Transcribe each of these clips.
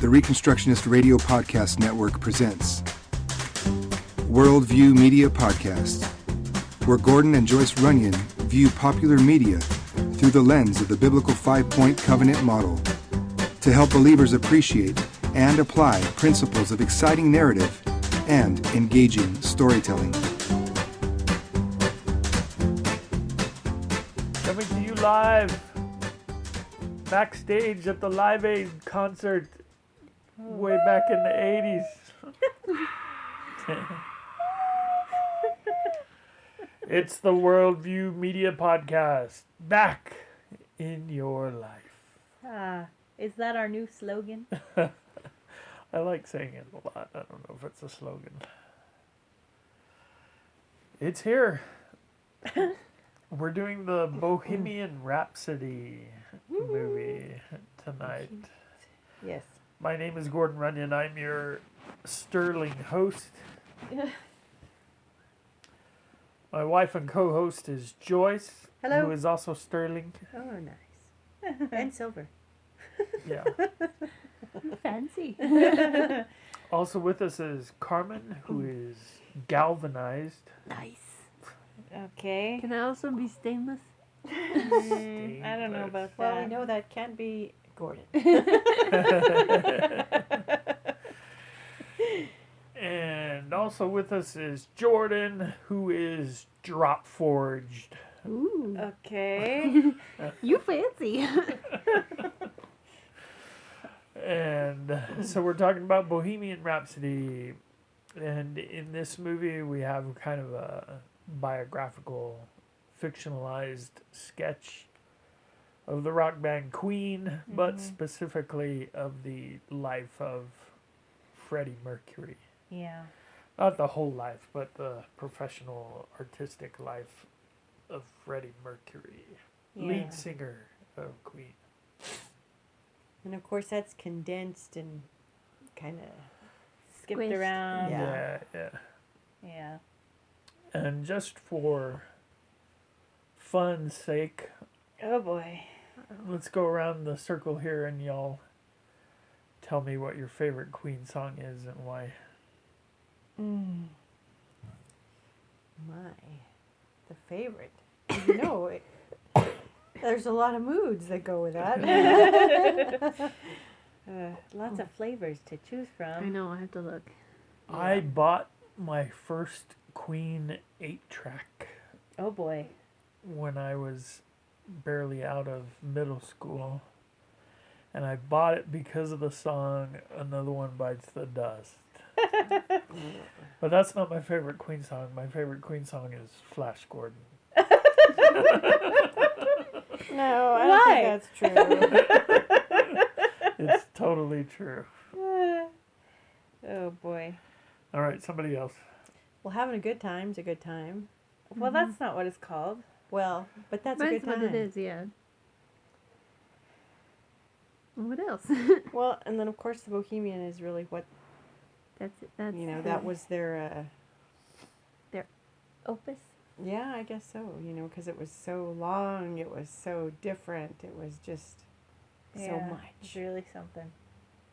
the Reconstructionist Radio Podcast Network presents Worldview Media Podcast, where Gordon and Joyce Runyon view popular media through the lens of the biblical five-point covenant model to help believers appreciate and apply principles of exciting narrative and engaging storytelling. Coming to you live, backstage at the Live Aid concert way back in the 80s. It's the Worldview Media Podcast, back in your life. Is that our new slogan? I like saying it a lot. I don't know if it's a slogan. It's here. We're doing the Bohemian Rhapsody movie tonight. Yes. My name is Gordon Runyon. I'm your sterling host. My wife and co-host is Joyce, Hello. who is also sterling. Oh, nice. And silver. Yeah. Fancy. Also with us is Carmen, who is galvanized. Nice. Okay. Can I also be stainless? I don't know about that. Well, we know that can't be Gordon. And also with us is Jordan, who is drop forged. Ooh. Okay. You fancy. And so we're talking about Bohemian Rhapsody. And in this movie, we have kind of a biographical, fictionalized sketch of the rock band Queen, but specifically of the life of Freddie Mercury. Yeah. Not the whole life, but the professional, artistic life of Freddie Mercury, lead singer of Queen. And of course, that's condensed and kind of Skipped Squished. around. Yeah. Yeah. And just for fun's sake, Oh, boy. let's go around the circle here and y'all tell me what your favorite Queen song is and why. My, the favorite. You know, there's a lot of moods that go with that. Lots of flavors to choose I from. know, I have to look. I bought my first Queen 8-track Oh, boy. when I was barely out of middle school. And I bought it because of the song Another One Bites the Dust. But that's not my favorite Queen song. My favorite Queen song is Flash Gordon. No, I Why? don't think that's true. It's totally true. Oh, boy. All right, somebody else. Well, having a good time's a good time. Well, that's not what it's called. Well, but that's a That's good what time. it is, yeah. What else? Well, and then of course the Bohemian is really what, That's it. That's you know, that was their, Opus? yeah, I guess so, you know, because it was so long, it was so different, it was just so It's much. really something.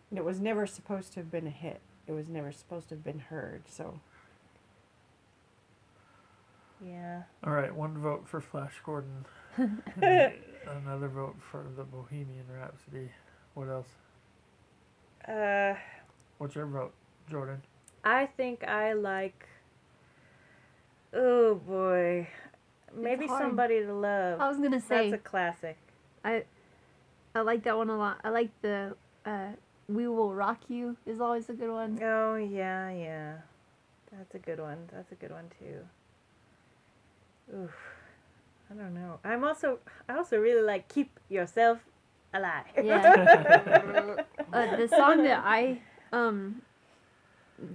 And it was never supposed to have been a hit. It was never supposed to have been heard, so. Yeah. All right, one vote for Flash Gordon. Another vote for the Bohemian Rhapsody. What else? What's your vote, Jordan? I think I like. Oh boy, maybe hard. Somebody to Love. I was gonna say, That's a classic. I like that one a lot. I like the We Will Rock You is always a good one. Oh yeah. That's a good one. That's a good one too. Oof. I don't know. I also really like Keep Yourself Alive. Yeah. The song that I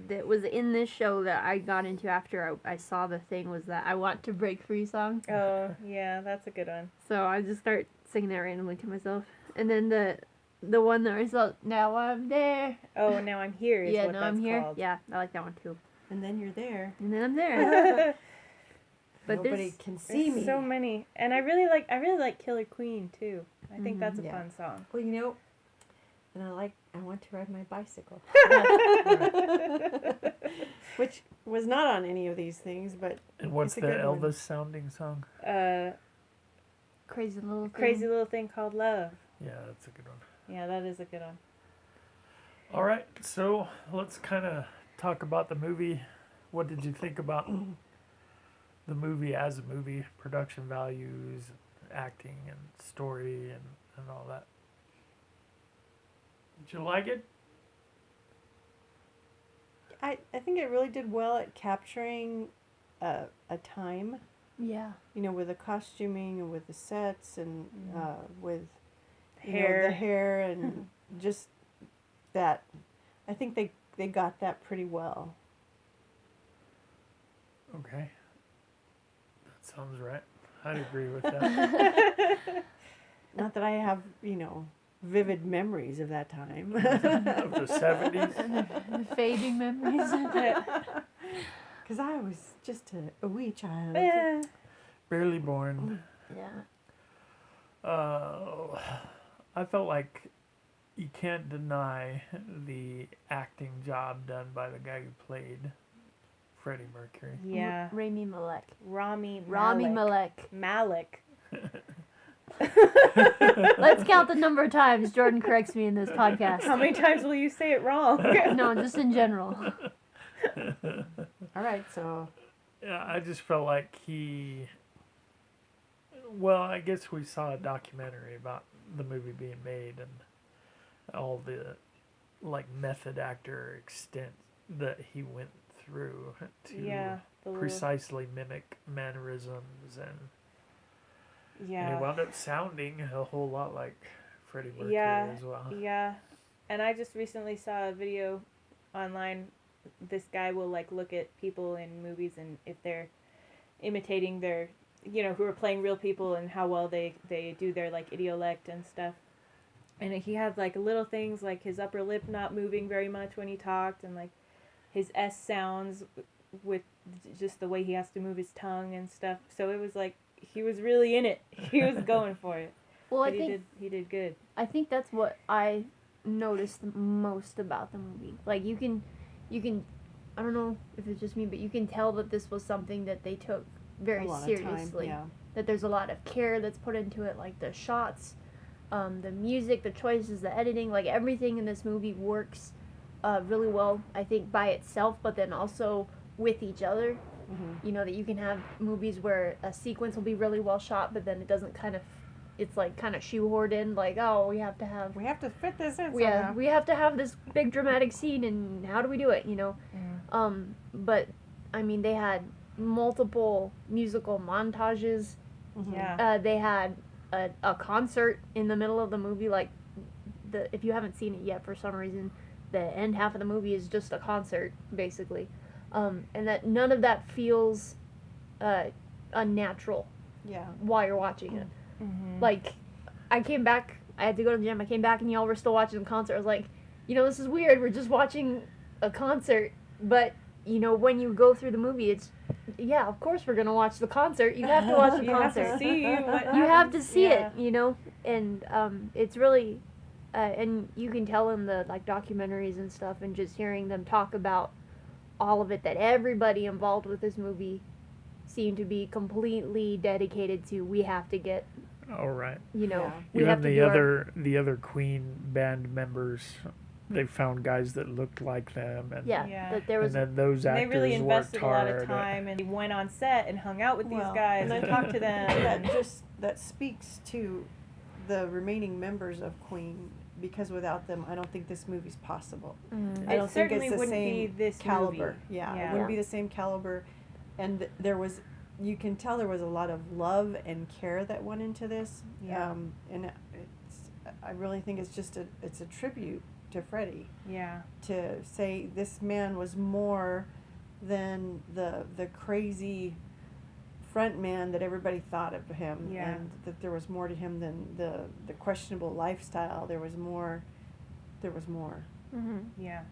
that was in this show that I got into after I saw the thing was that I Want to Break Free song. Oh yeah, that's a good one. So I just start singing that randomly to myself. And then the one that I saw, Now I'm There. Oh, Now I'm Here is Yeah, what Now that's I'm Here. called. Yeah, I like that one too. And then you're there. And then I'm there. But Nobody there's- can see There's me. so many, and I really like Killer Queen too. I think that's a Yeah. fun song. Well, you know, and I want to ride my bicycle. Which was not on any of these things, but And what's it's the a good one. Elvis sounding song? Crazy little thing. Crazy Little Thing Called Love. Yeah, that's a good one. Yeah, that is a good one. All right, so let's kind of talk about the movie. What did you think about the movie as a movie? Production values, acting, and story, and all that. Did you like it? I think it really did well at capturing a time, Yeah. you know, with the costuming and with the sets and with you know, Hair. the hair and just that. I think they got that pretty well. Okay. That sounds right. I'd agree with that. Not that I have, you know, vivid memories of that time. Of the 70s. The fading memories. Because I was just a wee child. Eh. Barely born. Yeah. I felt like you can't deny the acting job done by the guy who played Freddie Mercury. Yeah. Rami Malek. Rami Malek. Malek. Let's count the number of times Jordan corrects me in this podcast. How many times will you say it wrong? No, just in general. All right, so Yeah, I just felt like well, I guess we saw a documentary about the movie being made and all the like method actor extent that he went through to Yeah. The little, precisely mimic mannerisms and he yeah. wound up sounding a whole lot like Freddie Mercury Yeah. as well. Yeah. And I just recently saw a video online. This guy will like look at people in movies and if they're imitating their, you know, who are playing real people and how well they do their like idiolect and stuff. And he had like little things like his upper lip not moving very much when he talked and like his S sounds with just the way he has to move his tongue and stuff. So it was like he was really in it. He was going for it. Well, But he did good. I think that's what I noticed the most about the movie. Like you can, I don't know if it's just me, but you can tell that this was something that they took very a lot seriously. of time. That there's a lot of care that's put into it, like the shots, the music, the choices, the editing, like everything in this movie works really well, I think, by itself, but then also with each other. Mm-hmm. You know, that you can have movies where a sequence will be really well shot, but then it doesn't kind of, it's like kind of shoehorned in, like, oh, we have to fit this in yeah, somehow. we have to have this big dramatic scene, and how do we do it, you know? But, I mean, they had multiple musical montages. Mm-hmm. Yeah. They had a concert in the middle of the movie, like, if you haven't seen it yet for some reason, the end half of the movie is just a concert, basically. And that none of that feels unnatural Yeah. while you're watching it. Mm-hmm. Like, I came back, I had to go to the gym, I came back and y'all were still watching the concert. I was like, you know, this is weird, we're just watching a concert, but, you know, when you go through the movie, it's, yeah, of course we're gonna watch the concert, you have to watch the You have concert. to see what You have to happens. see Yeah. it, you know, and it's really, and you can tell in the, like, documentaries and stuff, and just hearing them talk about all of it, that everybody involved with this movie seemed to be completely dedicated to, we have to get, All right. you know, Yeah. we Even have to the do the other Queen band members, they found guys that looked like them, and yeah, Yeah. that there and was, then those And actors they really invested a lot worked of hard. time and went on set and hung out with these Well, guys and and I talked to them. that speaks to the remaining members of Queen, because without them, I don't think this movie's possible. I It don't think certainly it's the wouldn't same be this caliber. movie. Yeah, Yeah. it wouldn't be the same caliber. And there was, you can tell there was a lot of love and care that went into this. Yeah. And I really think it's just it's a tribute to Freddie, Yeah. to say this man was more than the crazy front man that everybody thought of him, Yeah. and that there was more to him than the questionable lifestyle. There was more. mm-hmm. Yeah.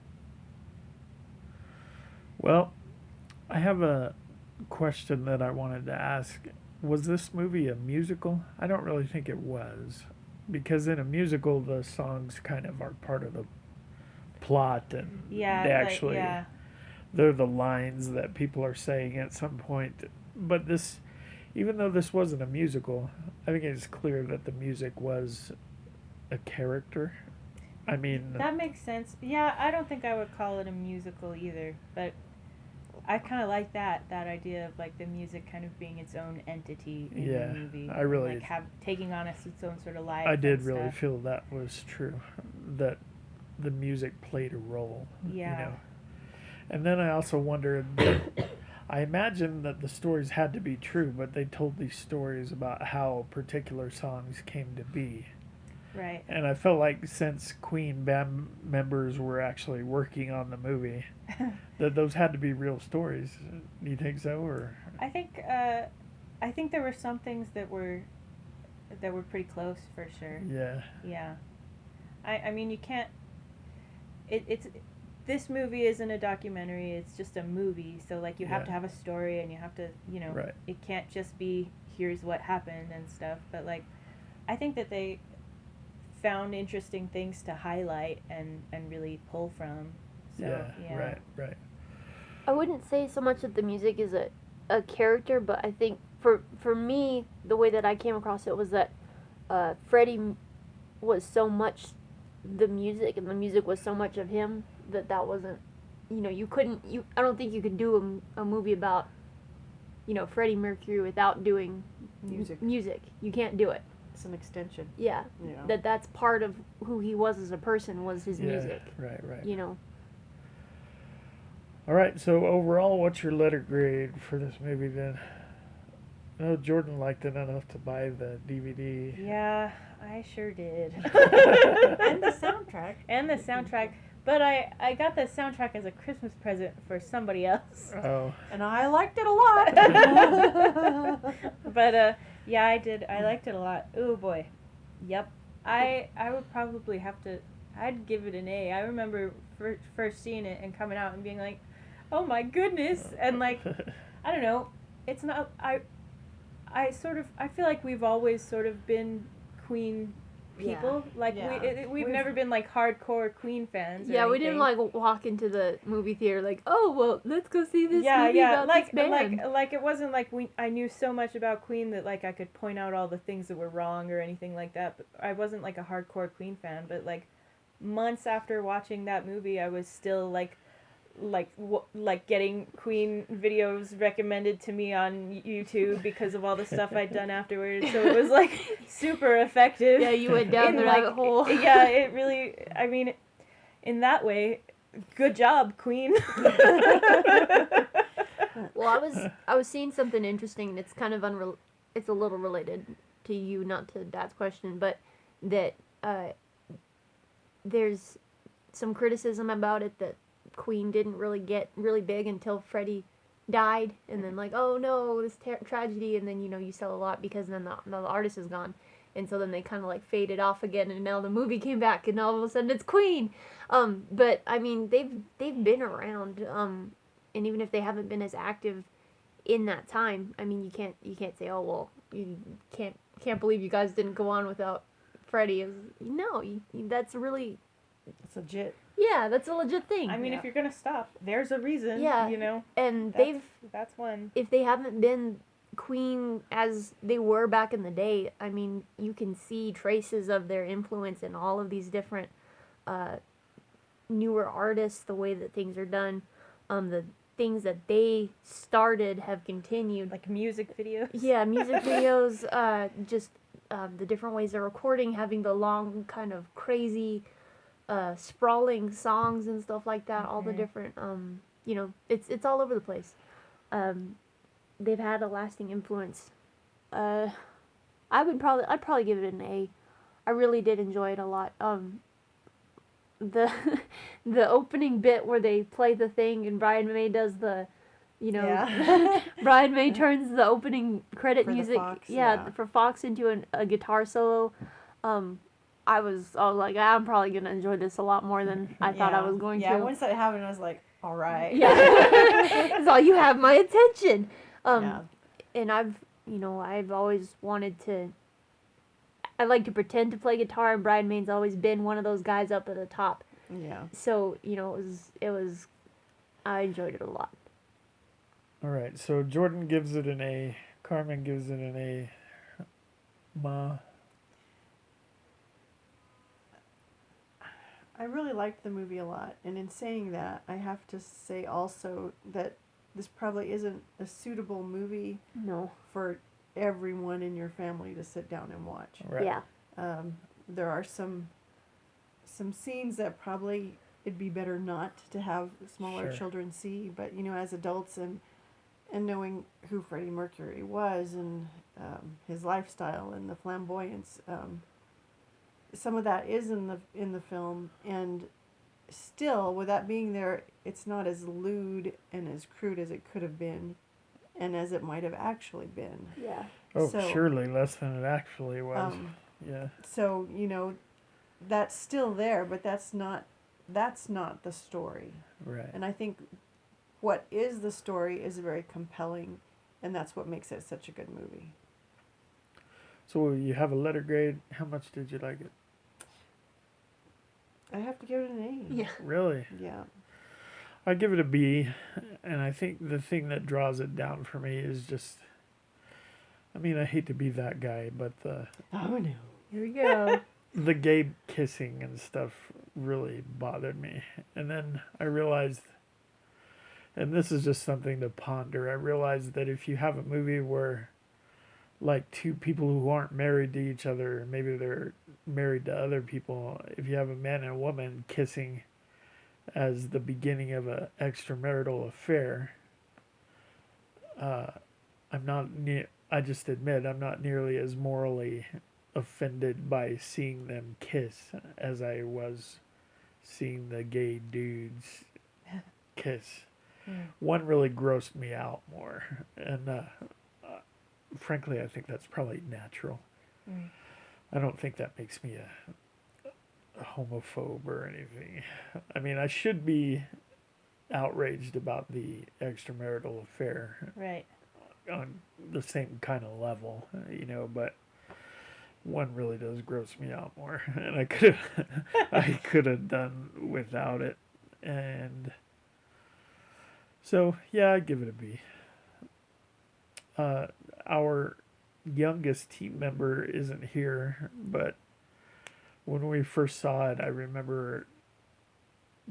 Well, I have a question that I wanted to ask. Was this movie a musical? I don't really think it was. because in a musical the songs kind of are part of the plot, and Yeah, they like, actually yeah. they're the lines that people are saying at some point. But this, even though this wasn't a musical, I think it's clear that the music was a character. I mean, That makes sense. Yeah, I don't think I would call it a musical either, but I kind of like that idea of like the music kind of being its own entity in Yeah, the movie. I and, really- like taking on its own sort of life. I did and really stuff. feel that was true, that the music played a role. Yeah. You know, and then I also wondered. I imagine that the stories had to be true, but they told these stories about how particular songs came to be. Right. And I felt like since Queen band members were actually working on the movie, that those had to be real stories. Do you think so, or? I think there were some things that were pretty close for sure. Yeah. Yeah. I mean you can't. It's this movie isn't a documentary. It's just a movie. So like you have Yeah. to have a story and you have to Right. It can't just be here's what happened and stuff. But like I think that they found interesting things to highlight and really pull from. So, Yeah. Right. I wouldn't say so much that the music is a character, but I think for me, the way that I came across it was that Freddie was so much the music, and the music was so much of him that wasn't, I don't think you could do a movie about, Freddie Mercury without doing music. You can't do it. It's an extension. Yeah. Yeah. That's part of who he was as a person was his Yeah. music. Right. All right. So overall, what's your letter grade for this movie then? Oh, Jordan liked it enough to buy the DVD. Yeah, I sure did. And the soundtrack. And the soundtrack. But I got the soundtrack as a Christmas present for somebody else. Oh. And I liked it a lot. But yeah, I did. I liked it a lot. Oh boy. Yep. I would probably have to. I'd give it an A. I remember first seeing it and coming out and being like, "Oh my goodness!" And like, I don't know. It's not. I feel like we've always sort of been Queen people. Like Yeah. we've never been like hardcore Queen fans. Or Yeah, we anything. didn't like walk into the movie theater like, oh well, let's go see this movie about like this band. like it wasn't like I knew so much about Queen that like I could point out all the things that were wrong or anything like that. But I wasn't like a hardcore Queen fan. But like months after watching that movie, I was still like getting Queen videos recommended to me on YouTube because of all the stuff I'd done afterwards. So it was like super effective. Yeah, you went down in, the like, rabbit hole. Yeah, it really. I mean, in that way, good job, Queen. Well, I was seeing something interesting, and it's kind of it's a little related to you, not to Dad's question, but that there's some criticism about it that Queen didn't really get really big until Freddie died, and then like, oh no, this tragedy, and then you sell a lot because then the artist is gone, and so then they kind of like faded off again, and now the movie came back, and all of a sudden it's Queen. But I mean they've been around, and even if they haven't been as active in that time, I mean you can't say, oh well, you can't believe you guys didn't go on without Freddie. No, that's really. It's legit. Yeah, that's a legit thing. I mean, Yeah. if you're gonna stop, there's a reason. Yeah. And That's one. if they haven't been Queen as they were back in the day, I mean, you can see traces of their influence in all of these different newer artists, the way that things are done, the things that they started have continued. Like music videos. Yeah, music videos, just the different ways they're recording, having the long kind of crazy sprawling songs and stuff like that, all the different it's all over the place. They've had a lasting influence. I'd probably give it an A. I really did enjoy it a lot. The the opening bit where they play the thing and Brian May does the Yeah. Brian May turns the opening credit For the music Fox, yeah. for Fox into a guitar solo. I was like, I'm probably going to enjoy this a lot more than I thought I was going to. Yeah, once that happened, I was like, all right. Yeah. So you have my attention. Yeah. And I've always wanted to, I like to pretend to play guitar, and Brian Mayne's always been one of those guys up at the top. Yeah. So, it was, I enjoyed it a lot. All right, so Jordan gives it an A. Carmen gives it an A. Ma. I really liked the movie a lot, and in saying that, I have to say also that this probably isn't a suitable movie No. for everyone in your family to sit down and watch. Right. Yeah. There are some scenes that probably it'd be better not to have smaller Sure. children see, but as adults and knowing who Freddie Mercury was and his lifestyle and the flamboyance, some of that is in the film, and still, with that being there, it's not as lewd and as crude as it could have been, and as it might have actually been. Yeah. Oh, So, surely less than it actually was. Yeah. So that's still there, but that's not the story. Right. And I think what is the story is very compelling, and that's what makes it such a good movie. So you have a letter grade. How much did you like it? I have to give it an A. Yeah. Really? Yeah. I give it a B, and I think the thing that draws it down for me is just, I mean, I hate to be that guy, but Oh no. Here we go. the gay kissing and stuff really bothered me. And then I realized, and this is just something to ponder, I realized that if you have a movie where like two people who aren't married to each other, maybe they're married to other people, if you have a man and a woman kissing as the beginning of an extramarital affair, I just admit I'm not nearly as morally offended by seeing them kiss as I was seeing the gay dudes kiss. One really grossed me out more, and frankly, I think that's probably natural. I don't think that makes me a homophobe or anything. I mean, I should be outraged about the extramarital affair Right. on the same kind of level, but one really does gross me out more, and I could have done without it, and so yeah, I give it a B. Our youngest team member isn't here, but when we first saw it, I remember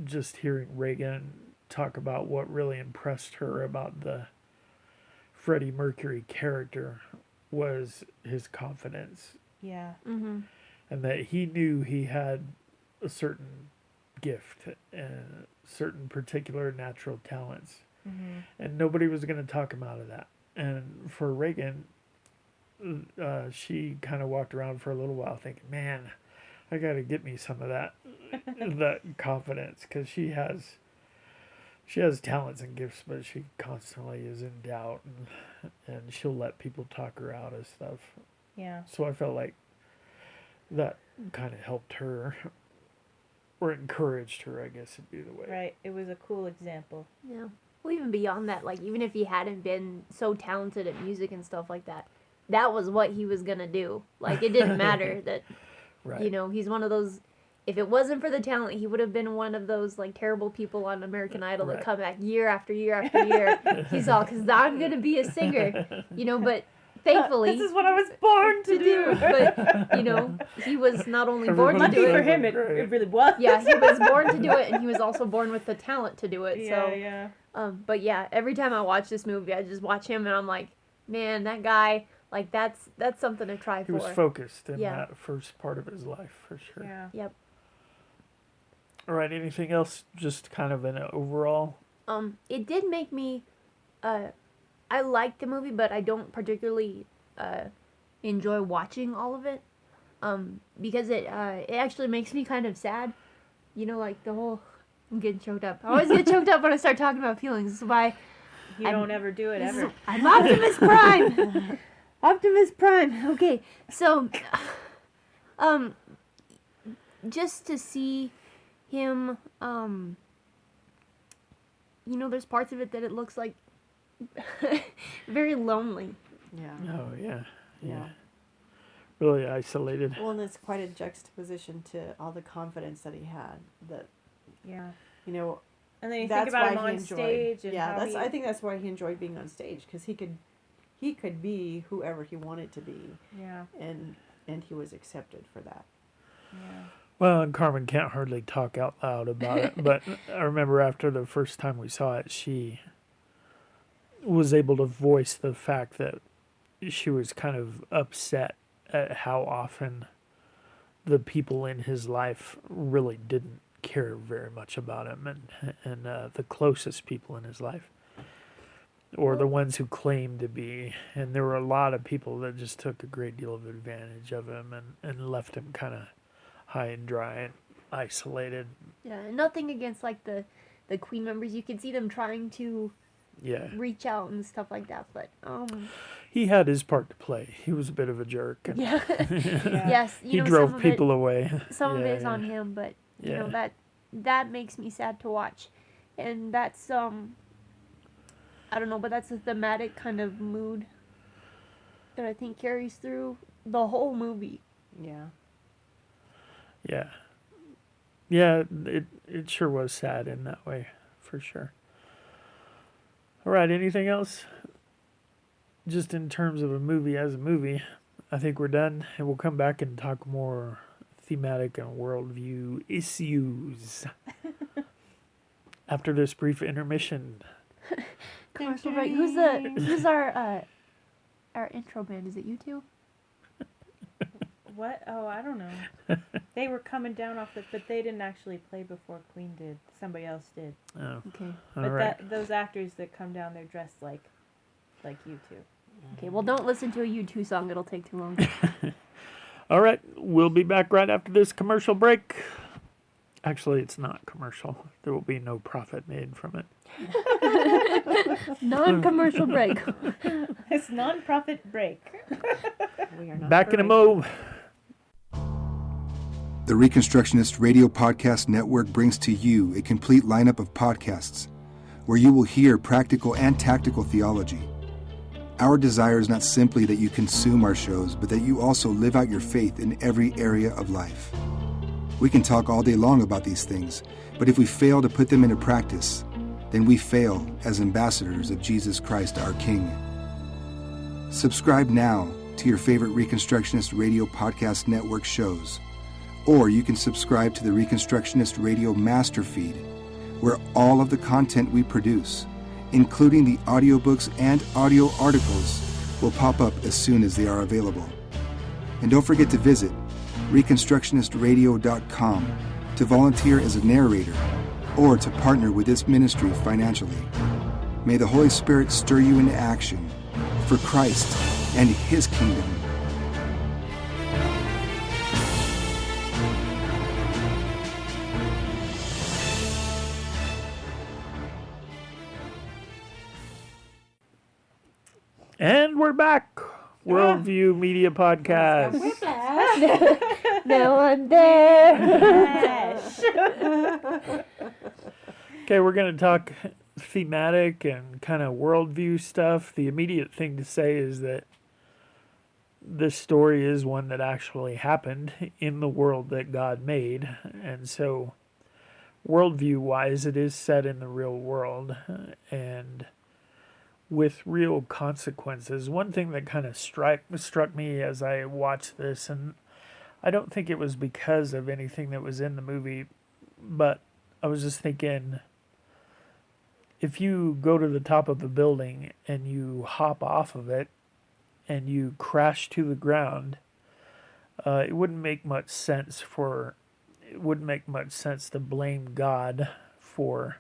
just hearing Reagan talk about what really impressed her about the Freddie Mercury character was his confidence, Yeah. Mm-hmm. and that he knew he had a certain gift and certain particular natural talents, and nobody was going to talk him out of that. And for Reagan, she kind of walked around for a little while thinking, man, I got to get me some of that confidence, because she has talents and gifts, but she constantly is in doubt, and she'll let people talk her out of stuff. Yeah. So I felt like that kind of helped her, or encouraged her, I guess would be the way. Right. It was a cool example. Yeah. Well, even beyond that, like, even if he hadn't been so talented at music and stuff like that, that was what he was gonna do. Like, it didn't matter that, Right. he's one of those, if it wasn't for the talent, he would have been one of those, like, terrible people on American Idol that Right. come back year after year after year. He's all, because I'm gonna be a singer, but thankfully... This is what I was born to do. But, he was not only born to Everybody do Lucky for it, him, it really was. yeah, he was born to do it, and he was also born with the talent to do it, Yeah, so... yeah. But yeah, every time I watch this movie, I just watch him and I'm like, man, that guy, like, that's something to try He for. was focused in Yeah. that first part of his life, for sure. Yeah. Yep. All right, anything else? Just kind of an overall? It did make me, I liked the movie, but I don't particularly, enjoy watching all of it. Because it actually makes me kind of sad. Like the whole, I'm getting choked up. I always get choked up when I start talking about feelings. This is why You don't ever do it, ever. I'm Optimus Prime. Optimus Prime. Okay, so, just to see him, there's parts of it that it looks like very lonely. Yeah. Oh, yeah. Yeah. really isolated. Well, and it's quite a juxtaposition to all the confidence that he had. That, Yeah. you know, And then you think that's about him why he on enjoyed. stage and Yeah, how that's. he, I think that's why he enjoyed being on stage, because he could be whoever he wanted to be, yeah. and he was accepted for that. Yeah. Well, and Carmen can't hardly talk out loud about it, but I remember after the first time we saw it, she was able to voice the fact that she was kind of upset at how often the people in his life really didn't care very much about him, and the closest people in his life, or the ones who claimed to be. And there were a lot of people that just took a great deal of advantage of him and left him kind of high and dry and isolated. Yeah, and nothing against like the Queen members. You can see them trying to Yeah. reach out and stuff like that, but He had his part to play. He was a bit of a jerk. And yeah. Yeah. Yes, he some drove of people away. some of Yeah, it is yeah. on him, but you know Yeah. that makes me sad to watch. And that's I don't know, but that's a thematic kind of mood that I think carries through the whole movie. Yeah. Yeah. Yeah, it sure was sad in that way, for sure. All right, anything else? Just in terms of a movie as a movie, I think we're done, and we'll come back and talk more thematic and worldview issues after this brief intermission. Commercial break. Who's our intro band? Is it you two? What? Oh, I don't know. They were coming down off but they didn't actually play before Queen did. Somebody else did. Oh, Okay. all But right. those actors that come down, they're dressed like you two. Okay, well don't listen to a U2 song, it'll take too long. All right, we'll be back right after this commercial break. Actually, it's not commercial. There will be no profit made from it. Non-commercial break. It's non-profit break. We are not Back in a hurrying. mo. The Reconstructionist Radio Podcast Network brings to you a complete lineup of podcasts where you will hear practical and tactical theology. Our desire is not simply that you consume our shows, but that you also live out your faith in every area of life. We can talk all day long about these things, but if we fail to put them into practice, then we fail as ambassadors of Jesus Christ, our King. Subscribe now to your favorite Reconstructionist Radio Podcast Network shows, or you can subscribe to the Reconstructionist Radio Master Feed, where all of the content we produce, including the audiobooks and audio articles, will pop up as soon as they are available. And don't forget to visit reconstructionistradio.com to volunteer as a narrator or to partner with this ministry financially. May the Holy Spirit stir you into action for Christ and His kingdom. And we're back. Worldview Media Podcast. Now I'm there. Okay, we're going to talk thematic and kind of worldview stuff. The immediate thing to say is that this story is one that actually happened in the world that God made. And so, worldview-wise, it is set in the real world and with real consequences. One thing that kind of struck me as I watched this, and I don't think it was because of anything that was in the movie, but I was just thinking, if you go to the top of a building and you hop off of it and you crash to the ground, it wouldn't make much sense to blame God for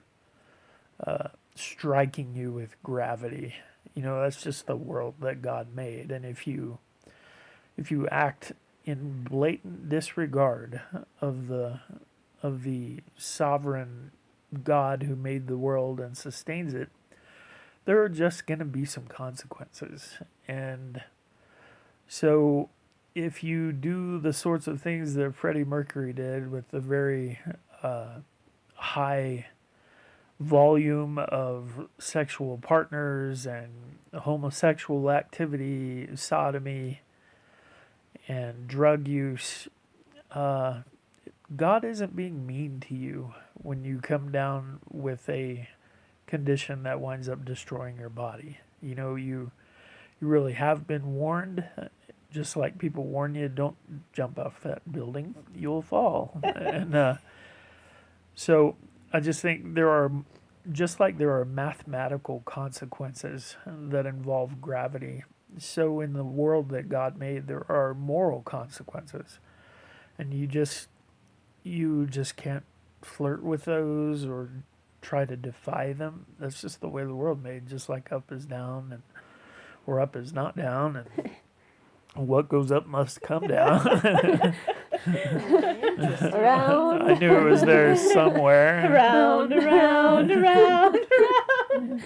striking you with gravity. You know, that's just the world that God made. And if you act in blatant disregard of the sovereign God who made the world and sustains it, there are just going to be some consequences. And so if you do the sorts of things that Freddie Mercury did with the very high volume of sexual partners and homosexual activity, sodomy, and drug use, God isn't being mean to you when you come down with a condition that winds up destroying your body. You really have been warned, just like people warn you, don't jump off that building, you'll fall. And so I just think just like there are mathematical consequences that involve gravity, so in the world that God made, there are moral consequences. And you just can't flirt with those or try to defy them. That's just the way the world made, just like up is down and or up is not down, and what goes up must come down. Around. I knew it was there somewhere. Around, around, around, around.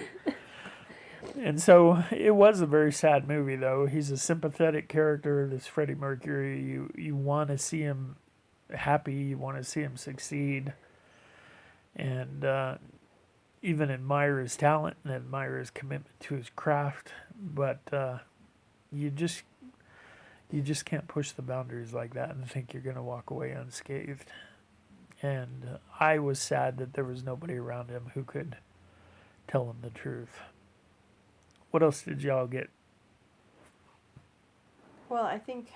And so it was a very sad movie, though. He's a sympathetic character, this Freddie Mercury. You want to see him happy, you want to see him succeed, and even admire his talent and admire his commitment to his craft. But you just can't push the boundaries like that and think you're going to walk away unscathed. And I was sad that there was nobody around him who could tell him the truth. What else did y'all get? Well, I think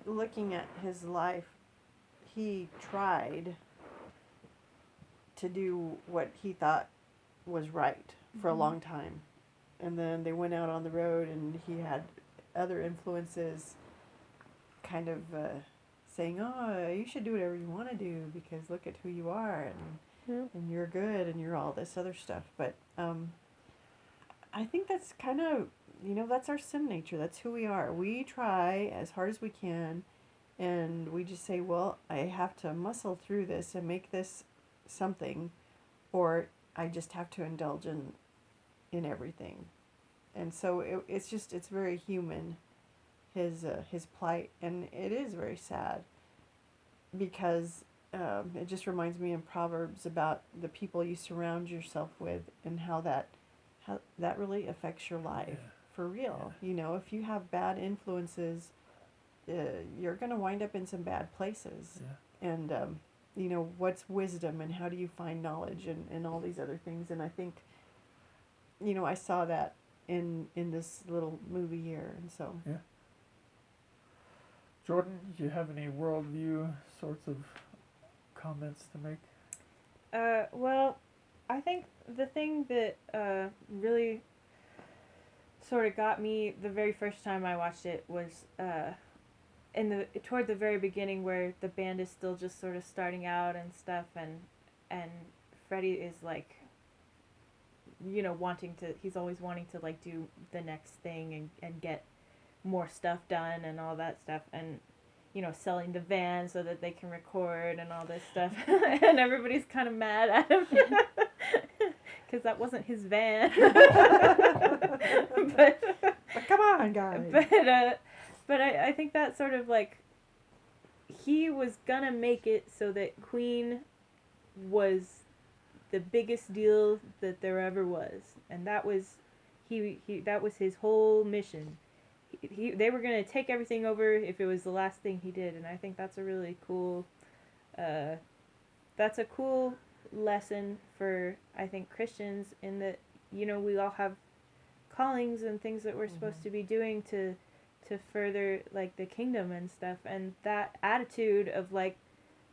looking at his life, he tried to do what he thought was right for a long time. And then they went out on the road and he had other influences kind of saying, oh, you should do whatever you want to do because look at who you are and you're good and you're all this other stuff. But I think that's kind of, that's our sin nature. That's who we are. We try as hard as we can, and we just say, well, I have to muscle through this and make this something, or I just have to indulge in everything. And so it's very human, his plight, and it is very sad because it just reminds me in Proverbs about the people you surround yourself with and how that really affects your life for real. Yeah. If you have bad influences, you're going to wind up in some bad places. Yeah. And, what's wisdom and how do you find knowledge and all these other things. And I think, I saw that in this little movie here. And so. Yeah. Jordan, do you have any worldview sorts of comments to make? Well, I think the thing that really sort of got me the very first time I watched it was toward the very beginning where the band is still just sort of starting out and stuff, and Freddie is like, he's always wanting to like do the next thing and get more stuff done and all that stuff, and selling the van so that they can record and all this stuff. And everybody's kind of mad at him because that wasn't his van. but come on, guys. But I think that sort of like, he was gonna make it so that Queen was the biggest deal that there ever was, and that was that was his whole mission. They were going to take everything over if it was the last thing he did, and I think that's a really cool that's a cool lesson for, I think, Christians, in that we all have callings and things that we're supposed to be doing to further like the kingdom and stuff, and that attitude of like,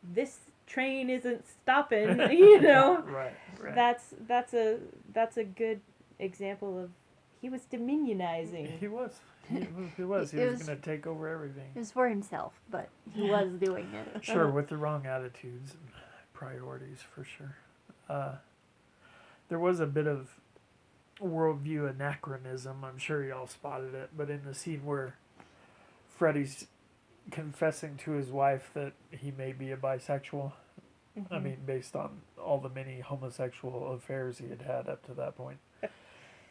this train isn't stopping, Right. that's a good example of, he was dominionizing. He was. He was going to take over everything. It was for himself, but he was doing it. Sure, with the wrong attitudes and priorities, for sure. There was a bit of worldview anachronism. I'm sure y'all spotted it, but in the scene where Freddie's confessing to his wife that he may be a bisexual, I mean, based on all the many homosexual affairs he had had up to that point.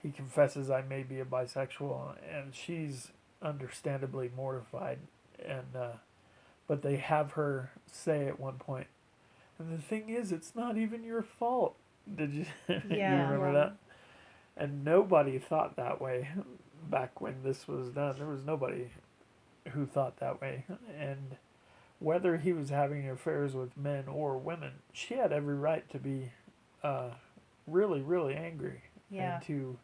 He confesses, I may be a bisexual, and she's understandably mortified. And but they have her say at one point, and the thing is, it's not even your fault. Did you, Yeah. you remember that? And nobody thought that way back when this was done. There was nobody who thought that way. And whether he was having affairs with men or women, she had every right to be really, really angry. Yeah. And to,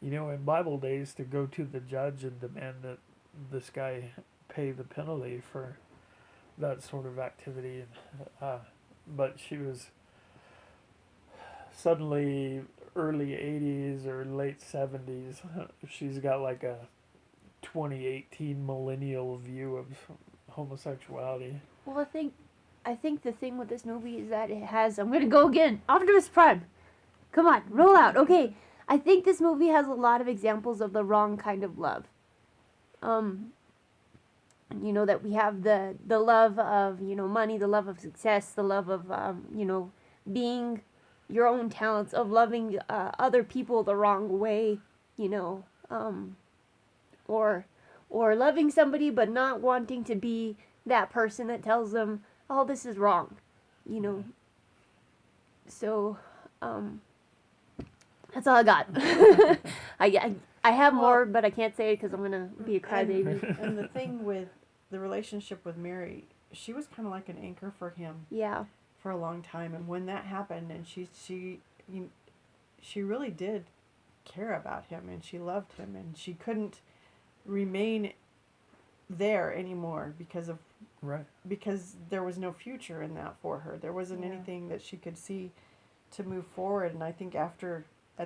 in Bible days, to go to the judge and demand that this guy pay the penalty for that sort of activity. But she was suddenly early 80s or late 70s. She's got like a 2018 millennial view of homosexuality. Well, I think the thing with this movie is that it has. I'm gonna go again. Optimus Prime. Come on, roll out. Okay, I think this movie has a lot of examples of the wrong kind of love. That we have the love of money, the love of success, the love of being your own talents, of loving other people the wrong way, or loving somebody but not wanting to be that person that tells them, oh, this is wrong, So, that's all I got. I have more, but I can't say it because I'm gonna be a crybaby. And the thing with the relationship with Mary, she was kind of like an anchor for him. Yeah. For a long time, and when that happened, and she really did care about him, and she loved him, and she couldn't remain there anymore because there was no future in that for her. There wasn't anything that she could see to move forward, and I think at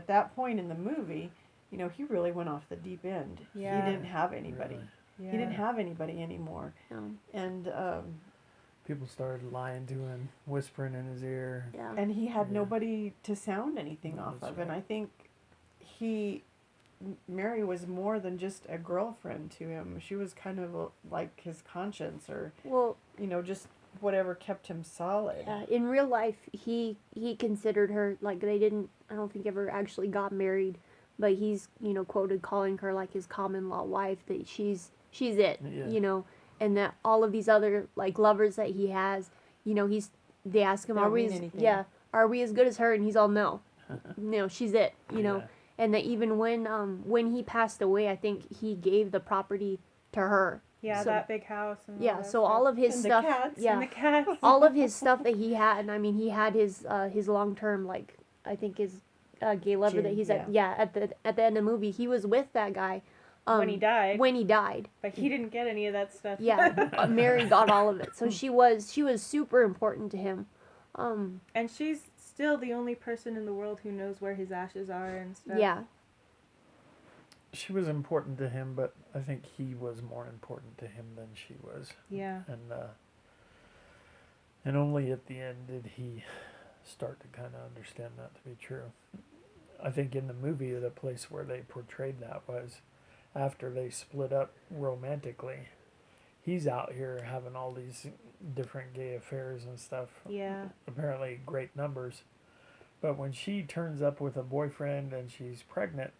that point in the movie, he really went off the deep end. Yeah. He didn't have anybody. Really? Yeah. He didn't have anybody anymore. No. And People started lying to him, whispering in his ear. Yeah. and he had nobody to sound anything off That's of. And right. I think Mary was more than just a girlfriend to him. She was kind of like his conscience, or Well, just whatever kept him solid. in real life, he considered her, like, they didn't, I don't think, ever actually got married, but he's quoted calling her like his common law wife, that she's it, Yeah. and that all of these other like lovers that he has, they ask him, They don't are we mean as, anything. are we as good as her, and he's all no. She's it, Yeah. and that even when he passed away, I think he gave the property to her. Yeah, So- that big house. And Yeah, that so stuff. all of his And stuff, the cats. yeah, And the cats. all of his stuff that he had, and I mean, he had his long term, like, I think his gay lover that Jim, he's at the end of the movie, he was with that guy When he died. When he died, But he didn't get any of that stuff. yeah, Mary got all of it. So she was super important to him. And she's still the only person in the world who knows where his ashes are and stuff. Yeah, She was important to him, but I think he was more important to him than she was. Yeah. And only at the end did he start to kind of understand that to be true. I think in the movie, the place where they portrayed that was after they split up romantically. He's out here having all these different gay affairs and stuff. Yeah. Apparently great numbers. But when she turns up with a boyfriend and she's pregnant,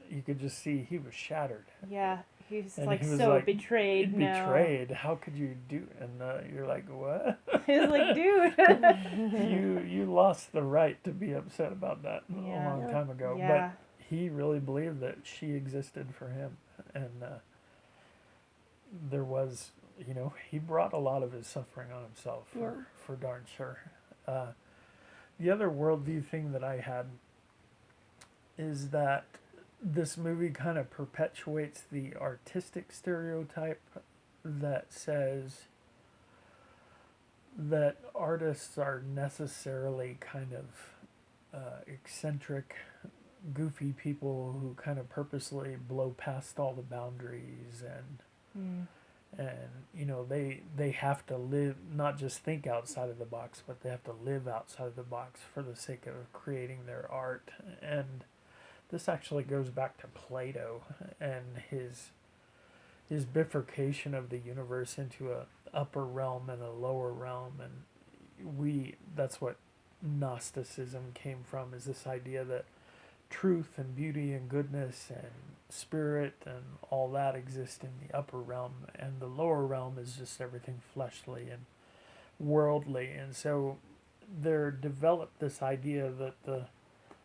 you could just see he was shattered. Yeah. He's And like he was so like, betrayed now. Betrayed? How could you do? And you're like, what? He's like, dude. you lost the right to be upset about that a Yeah. long time ago. Yeah. But he really believed that she existed for him, and there was, he brought a lot of his suffering on himself for darn sure. The other worldview thing that I had is that this movie kind of perpetuates the artistic stereotype that says that artists are necessarily kind of eccentric, goofy people who kind of purposely blow past all the boundaries and they have to live, not just think outside of the box, but they have to live outside of the box for the sake of creating their art. And this actually goes back to Plato and his bifurcation of the universe into a upper realm and a lower realm, and that's what Gnosticism came from, is this idea that truth and beauty and goodness and spirit and all that exist in the upper realm, and the lower realm is just everything fleshly and worldly. And so there developed this idea that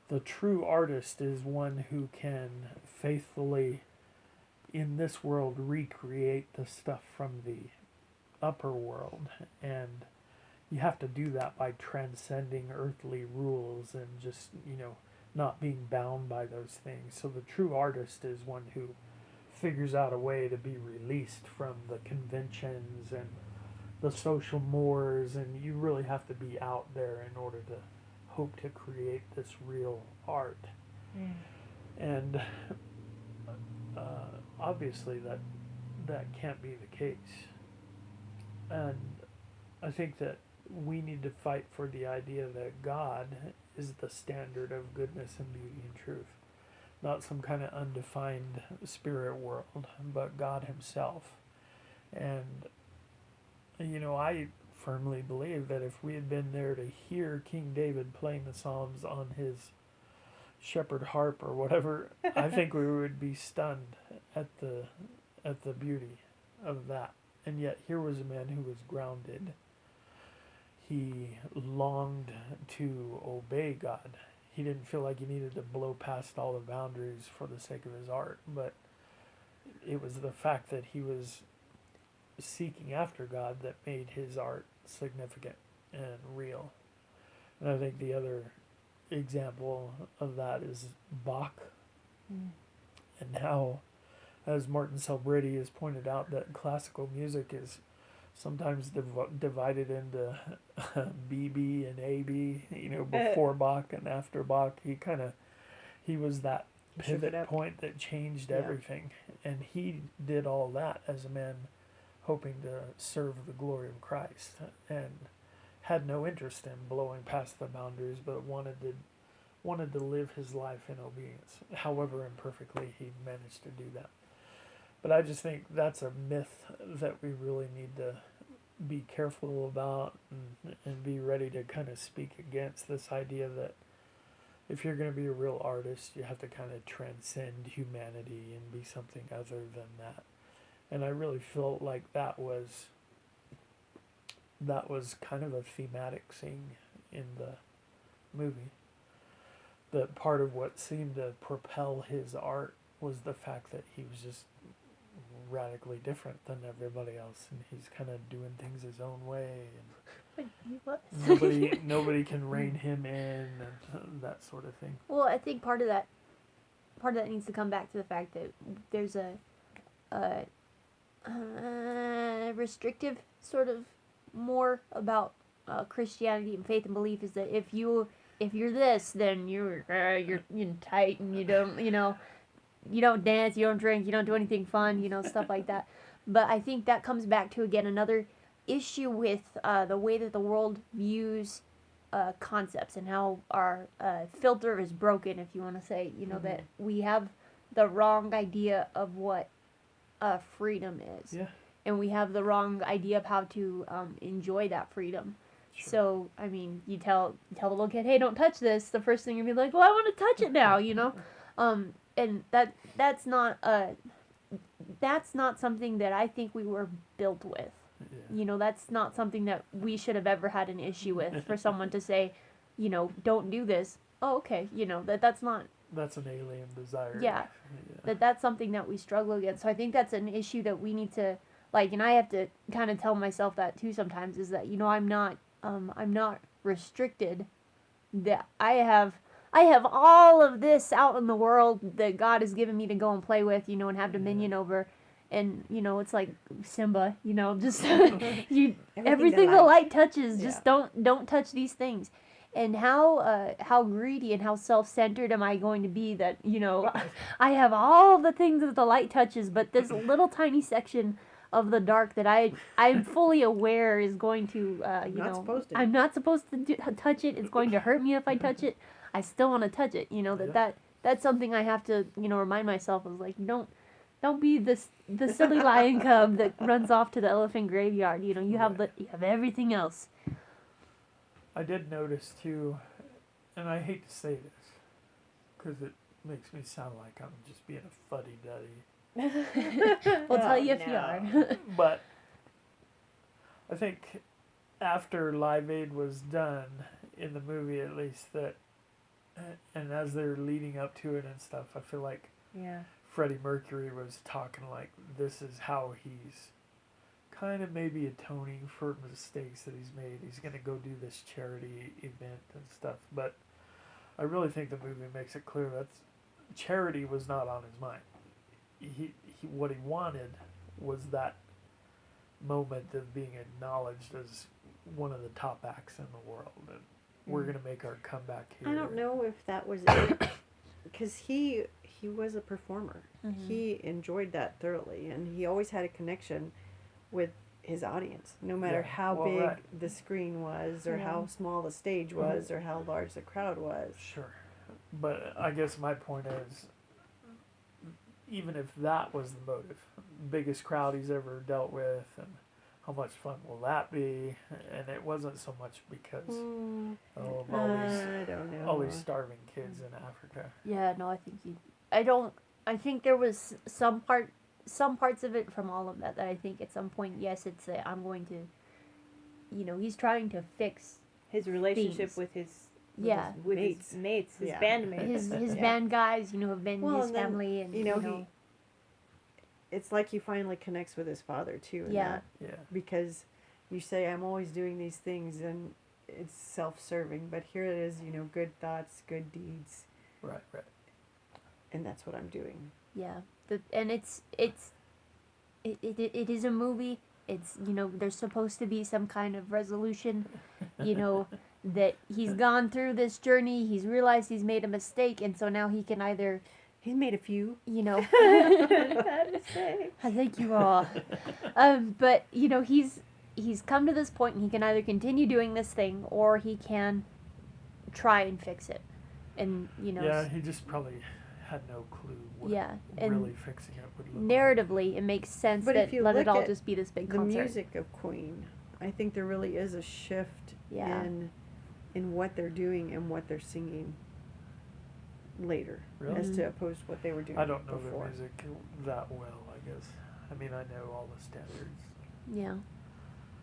the true artist is one who can faithfully in this world recreate the stuff from the upper world, and you have to do that by transcending earthly rules and just, not being bound by those things. So the true artist is one who figures out a way to be released from the conventions and the social mores, and you really have to be out there in order to hope to create this real art. And obviously that can't be the case. And I think that we need to fight for the idea that God is the standard of goodness and beauty and truth. Not some kind of undefined spirit world, but God himself. And, I firmly believe that if we had been there to hear King David playing the Psalms on his shepherd harp or whatever, I think we would be stunned at the beauty of that. And yet here was a man who was grounded. He longed to obey God. He didn't feel like he needed to blow past all the boundaries for the sake of his art, but it was the fact that he was seeking after God that made his art significant and real. And I think the other example of that is Bach, and how, as Martin Selbrede has pointed out, that classical music is sometimes divided into BB and AB, before Bach and after Bach. He was that pivot point that changed everything. And he did all that as a man hoping to serve the glory of Christ, and had no interest in blowing past the boundaries, but wanted to live his life in obedience. However imperfectly he managed to do that. But I just think that's a myth that we really need to be careful about, and be ready to kind of speak against this idea that if you're going to be a real artist, you have to kind of transcend humanity and be something other than that. And I really felt like that was kind of a thematic scene in the movie. That part of what seemed to propel his art was the fact that he was just radically different than everybody else, and he's kind of doing things his own way, and nobody can rein him in, and that sort of thing. Well, I think part of that needs to come back to the fact that there's a restrictive sort of more about Christianity and faith and belief, is that if you're this, then you're tight, and you don't dance, you don't drink, you don't do anything fun, stuff like that. But I think that comes back to, again, another issue with the way that the world views concepts, and how our filter is broken, if you want to say, that we have the wrong idea of what freedom is. Yeah. And we have the wrong idea of how to enjoy that freedom. Sure. So, I mean, you tell the little kid, hey, don't touch this. The first thing you'll be like, well, I want to touch it now, and that's not something that I think we were built with. Yeah. That's not something that we should have ever had an issue with, for someone to say, don't do this. Oh, okay. That's not. That's an alien desire. Yeah. That's something that we struggle against. So I think that's an issue that we need to, and I have to kind of tell myself that too sometimes, is that, I'm not restricted. That I have all of this out in the world that God has given me to go and play with, and have dominion over. And, it's like Simba, just everything the light touches, just don't touch these things. And how greedy and how self-centered am I going to be that, I have all the things that the light touches, but this little tiny section of the dark that I'm fully aware is going to, I'm not supposed to touch it. It's going to hurt me if I touch it. I still want to touch it. That's something I have to, remind myself of, don't be the silly lion cub that runs off to the elephant graveyard. You have everything else. I did notice too, and I hate to say this, because it makes me sound like I'm just being a fuddy-duddy. We'll tell you if you are. But I think after Live Aid was done, in the movie at least, that, and as they're leading up to it and stuff, I feel like Freddie Mercury was talking like this is how he's kind of maybe atoning for mistakes that he's made. He's going to go do this charity event and stuff. But I really think the movie makes it clear that charity was not on his mind. He what he wanted was that moment of being acknowledged as one of the top acts in the world, and we're going to make our comeback here. I don't know if that was it, because he was a performer. Mm-hmm. He enjoyed that thoroughly, and he always had a connection with his audience, no matter how big the screen was, or how small the stage was, or how large the crowd was. Sure. But I guess my point is, even if that was the motive, biggest crowd he's ever dealt with, and how much fun will that be? And it wasn't so much because of I don't know. all these starving kids in Africa. Yeah, no, I think there was some parts of it from all of that I think at some point, yes, it's I'm going to, he's trying to fix His relationship things. with his Mates. his mates, his Yeah. bandmates. his band guys, have been Well, his and then, family, and it's like he finally connects with his father too. In Yeah. that, Yeah. because you say, I'm always doing these things, and it's self-serving, but here it is, good thoughts, good deeds, Right. and that's what I'm doing. yeah. And it is a movie. It's there's supposed to be some kind of resolution, that he's gone through this journey. He's realized he's made a mistake, and so now he can either He's made a few. I thank you all. But he's come to this point, and he can either continue doing this thing, or he can try and fix it. And Yeah, he just probably had no clue what and really fixing it would look narratively, it makes sense But that if you let it look all at just be this big The concert. music of Queen, I think there really is a shift Yeah. in what they're doing and what they're singing later, Really? as to opposed to what they were doing I don't know before. the music that well, I guess. I mean, I know all the standards. Yeah.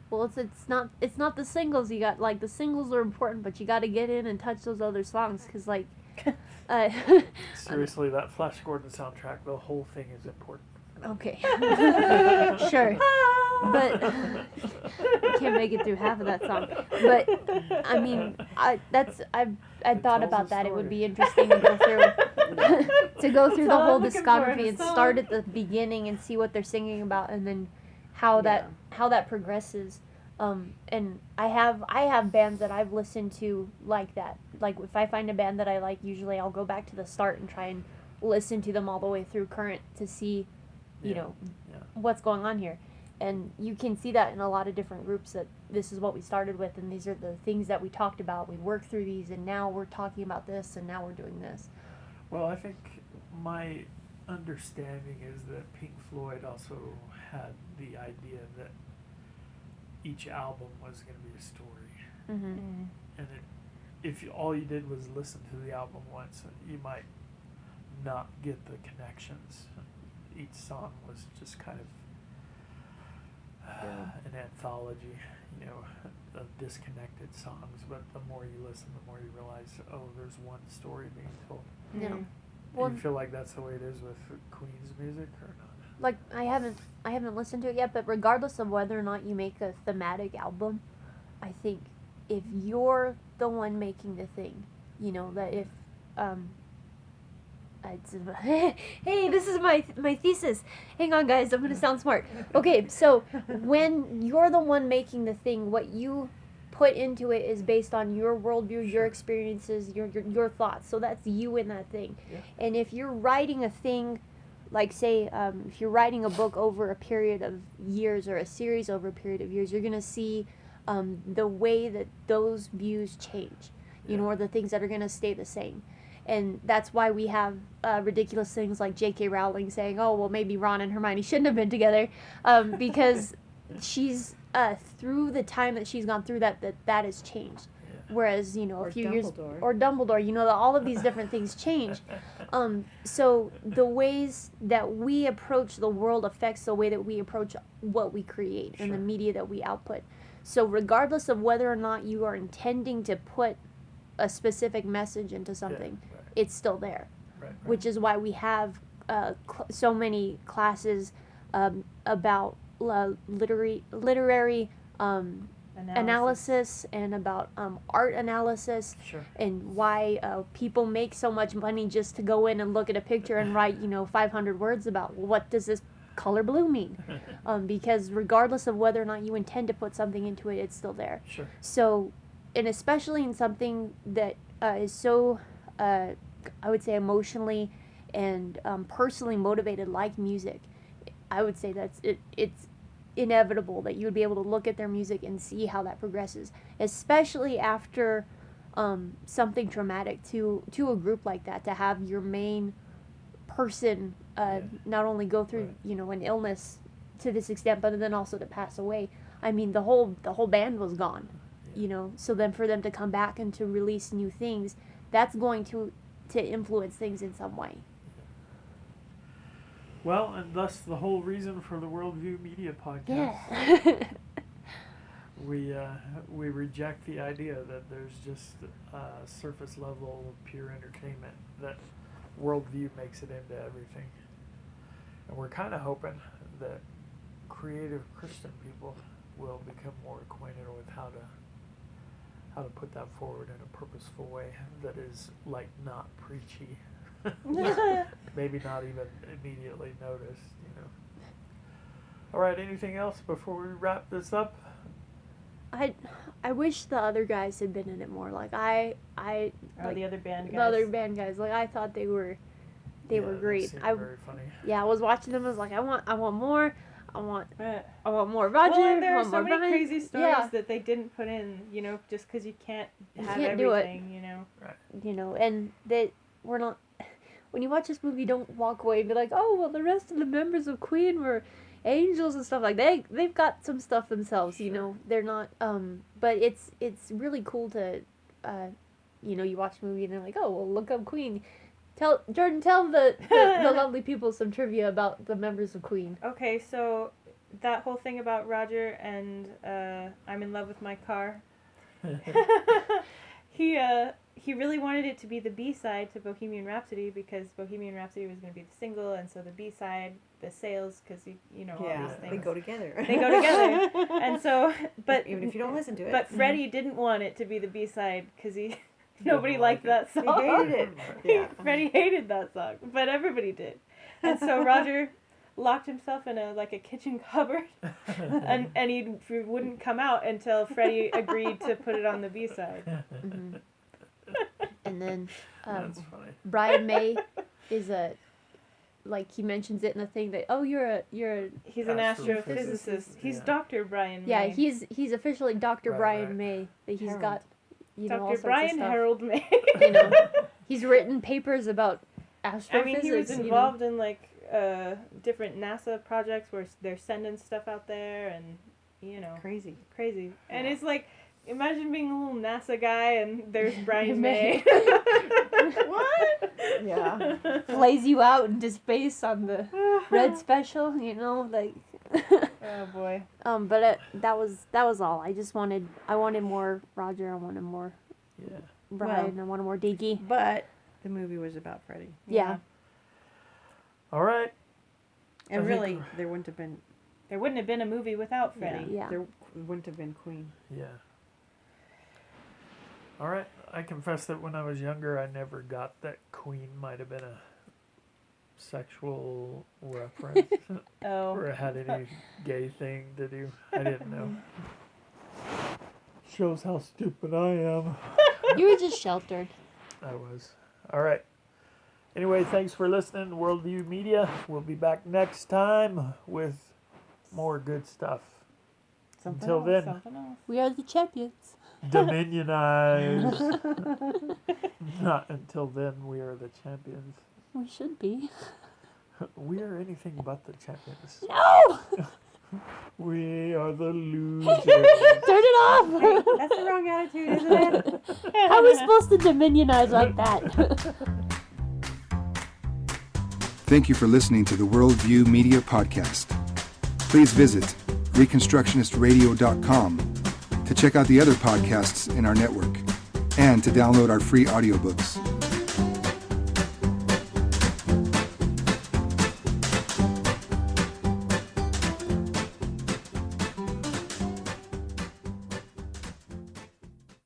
Well, it's not the singles you got. Like, the singles are important, but you got to get in and touch those other songs, because uh, Seriously, that Flash Gordon soundtrack, the whole thing is important. okay, sure, but I can't make it through half of that song. But I mean, I thought tells about a that. It would story. be interesting to go through the all I'm whole looking for in discography a and song. start at the beginning and see what they're singing about, and then how that progresses. And I have bands that I've listened to like that. Like, if I find a band that I like, usually I'll go back to the start and try and listen to them all the way through current to see, Yeah. what's going on here. And you can see that in a lot of different groups, that this is what we started with, and these are the things that we talked about. We worked through these, and now we're talking about this, and now we're doing this. Well, I think my understanding is that Pink Floyd also had the idea that each album was going to be a story. Mm-hmm. And if all you did was listen to the album once, you might not get the connections. Each song was just kind of an anthology, of disconnected songs. But the more you listen, the more you realize, there's one story being told. Yeah. Mm. Well, Do you feel like that's the way it is with Queen's music, or not? like, I haven't listened to it yet, but regardless of whether or not you make a thematic album, I think if you're the one making the thing, that if hey, this is my thesis. Hang on, guys, I'm gonna sound smart. Okay, so when you're the one making the thing, what you put into it is based on your worldview, your experiences, your thoughts. So that's you in that thing. Yeah. And if you're writing a thing, like, say, if you're writing a book over a period of years, or a series over a period of years, you're gonna see the way that those views change, or the things that are gonna stay the same. And that's why we have ridiculous things like J.K. Rowling saying, "Oh, well, maybe Ron and Hermione shouldn't have been together," because she's through the time that she's gone through that has changed. Yeah. Whereas, Or a few years, Dumbledore. or Dumbledore, that all of these different things change. So the ways that we approach the world affects the way that we approach what we create and the Sure. media that we output. So regardless of whether or not you are intending to put a specific message into something, Yeah, right, it's still there. right. Which is why we have so many classes about literary analysis and about art analysis, Sure. and why people make so much money just to go in and look at a picture and write 500 words about, well, what does this color blue mean? Because regardless of whether or not you intend to put something into it, it's still there. Sure. So, and especially in something that is so, I would say, emotionally and personally motivated like music, I would say it's inevitable that you would be able to look at their music and see how that progresses, especially after something traumatic to a group like that, to have your main person not only go through an illness to this extent, but then also to pass away. I mean, the whole band was gone, so then for them to come back and to release new things, that's going to influence things in some way. Well, and thus the whole reason for the Worldview Media podcast. Yeah. We reject the idea that there's just surface level pure entertainment, that worldview makes it into everything. And we're kind of hoping that creative Christian people will become more acquainted with how to put that forward in a purposeful way that is not preachy. Maybe not even immediately noticed, All right, anything else before we wrap this up? I wish the other guys had been in it more. The other band guys. The other band guys. I thought they were great. Very funny. Yeah, I was watching them. I was like, I want more. I want more Roger. Well, and there are so more many Brian. crazy stories Yeah. that they didn't put in, just because you can't have can't do it. everything, Right. And that we're not. When you watch this movie, don't walk away and be like, oh, well, the rest of the members of Queen were angels and stuff like that. They've got some stuff themselves, They're not. But it's really cool to, you watch the movie and they're like, oh, well, look up Queen. Tell the lovely people some trivia about the members of Queen. Okay, so that whole thing about Roger and I'm in love with my car. He really wanted it to be the B-side to Bohemian Rhapsody, because Bohemian Rhapsody was going to be the single, and so the B-side, the sales, because all these things. They go together. They go together. And so, but even if you don't listen to it. But Freddie didn't want it to be the B-side because nobody liked that song. He hated it. Yeah. Freddie hated that song, but everybody did. And so Roger locked himself in a kitchen cupboard, and he wouldn't come out until Freddie agreed to put it on the B-side. Mm-hmm. And then That's funny. Brian May is he mentions it in the thing that, oh, you're a He's an astrophysicist. He's Dr. Brian May. yeah, he's officially Dr. Right, Brian right. May, that he's Harold. got all Dr. sorts Brian of stuff. Harold May. He's written papers about astrophysics. I mean, he was involved in different NASA projects where they're sending stuff out there, and Crazy. And it's like, imagine being a little NASA guy and there's Brian May. What? Yeah. Flays you out into space on the Red Special, Oh boy. But that was all. I wanted more Roger. I wanted more Yeah. Brian. I wanted more Diggy. But the movie was about Freddie. Yeah. All right. And I think really, there wouldn't have been... There wouldn't have been a movie without Freddie. Yeah. There wouldn't have been Queen. Yeah. All right. I confess that when I was younger, I never got that Queen might have been a sexual reference Oh. or had any gay thing to do. I didn't know. Shows how stupid I am. You were just sheltered. I was. All right. Anyway, thanks for listening to Worldview Media. We'll be back next time with more good stuff. Until then, Something else. We are the champions. Dominionize. Not until then, we are the champions. We should be. We are anything but the champions. No! We are the losers. Turn it off! Hey, that's the wrong attitude, isn't it? How are we supposed to dominionize like that? Thank you for listening to the Worldview Media Podcast. Please visit reconstructionistradio.com to check out the other podcasts in our network and to download our free audiobooks.